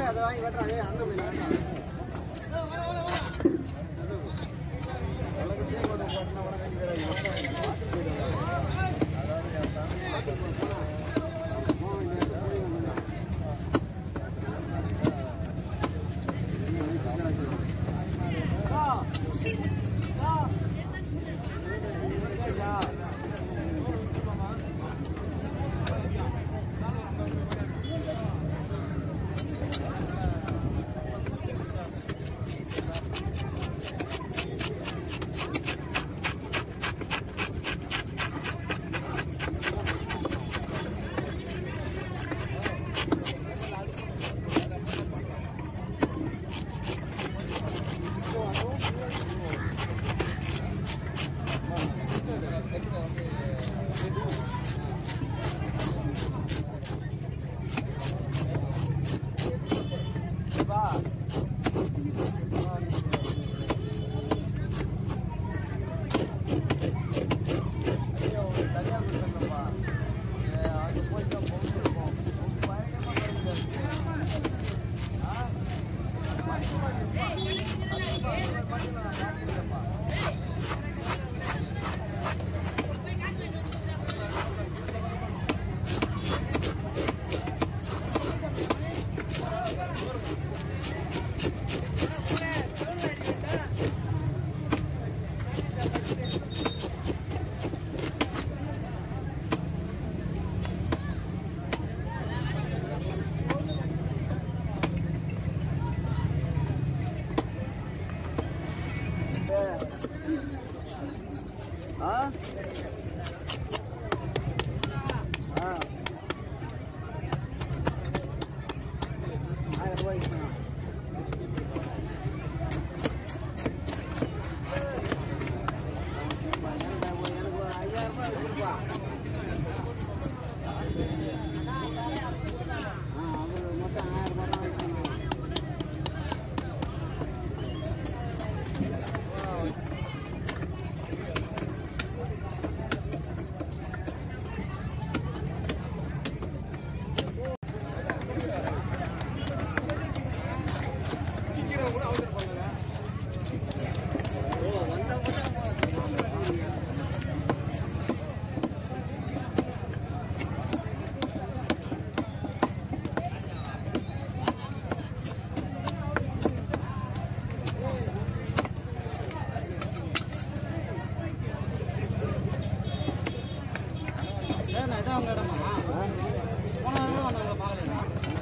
அதை வாங்கி வெட்டுறாங்க அண்ணன் மீன் வேண்டாம் உலகத்தையே கொண்டு போட்டுனா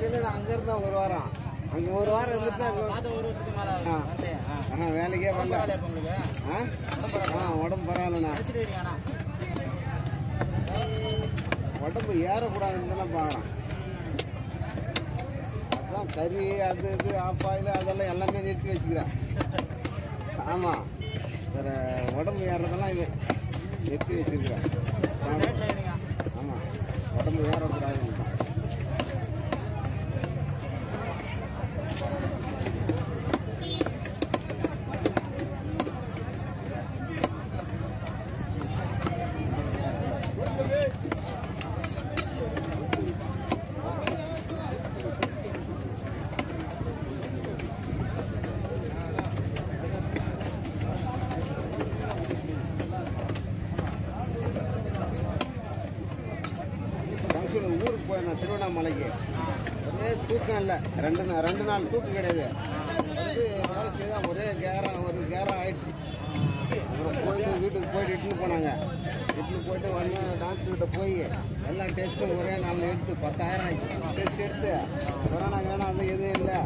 உனக்கு அங்கிருந்தா ஒரு வாரம் அங்கே ஒரு வாரம் இருந்துட்டு வேலைக்கே வரல உடம்பு பரவாயில்லண்ணா உடம்பு ஏறக்கூடாதுன்னு தானே பார்க்கலாம் அதான் கறி அது இது ஆப்பாயில் அதெல்லாம் எல்லாமே நிறுத்தி வச்சுக்கிறேன் ஆமாம் வேறு உடம்பு ஏறதெல்லாம் இது நிறுத்தி வச்சுருக்கிறேன் ஆமாம் உடம்பு ஏறக்கூடாதுன்னு ஊருக்கு போயிருந்தேன் திருவண்ணாமலைக்கு ஒரே தூக்கம் இல்லை ரெண்டு நாள் தூக்கம் கிடையாது வந்து வேலை செய்தால் ஒரே ஒரு கேரம் ஆயிடுச்சு அப்புறம் போயிட்டு வீட்டுக்கு போயிட்டு இட்டுன்னு போனாங்க இட்டுன்னு போயிட்டு வந்து டாக்டர்கிட்ட போய் எல்லா டெஸ்ட்டும் ஒரே நாள் எடுத்து 10,000 ஆயிடுச்சு டெஸ்ட் எடுத்து கொரோனா அது எதுவும் இல்லை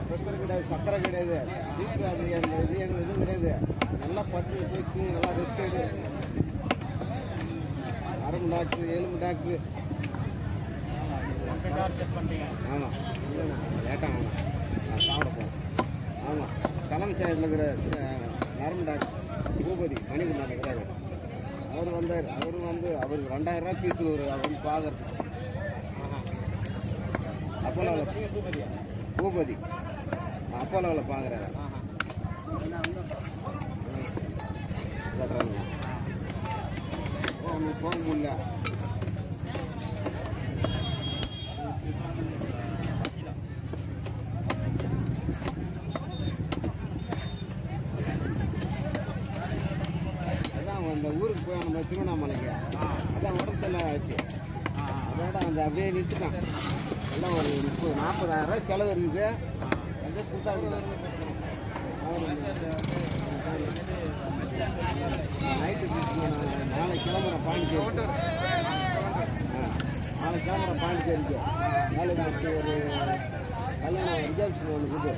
ப்ரெஷர் கிடையாது சர்க்கரை கிடையாது பிபி அது எதுவும் கிடையாது நல்லா பட்டு போயிட்டு நல்லா ரெஸ்ட் எடு நரம்பு டாக்டர் எலும்பு டாக்டர் ஆமாம் லேட்டாக ஆமாம் நான் சாப்பிட போகிறேன் ஆமாம் தலைமைச்சேரியில் இருக்கிற நரம்பு டாக்டர் பூபதி மணிக்குமார் இருக்கிறாரு அவர் வந்தார் அவருக்கு 2000 ரூபா ஃபீஸ் அவர் வந்து பார்க்குறது அப்போலோவில் பூபதி அப்போலோவில் பார்க்குறாரு கட்டுறாங்க போக முடியல. அதான் அந்த ஊருக்கு போய் நம்ம திருவண்ணாமலைக்கு அதான் உடம்புல ஆச்சு. அதோட அந்த அப்படியே நிறுத்துட்டான். எல்லாம் ஒரு 40,000 ரூபாய் செலவு இருக்குது. அப்படியே கொடுத்தாங்க. நைட்டு நாளைக்கு கிளம்புறேன் பாண்டிச்சேரி. நாளைக்கு கிளம்புறேன் பாண்டிச்சேரிக்கு. நாளைக்கு ஒரு கல்யாணம் ரிசப்ஷன் ஒன்று இருக்குது.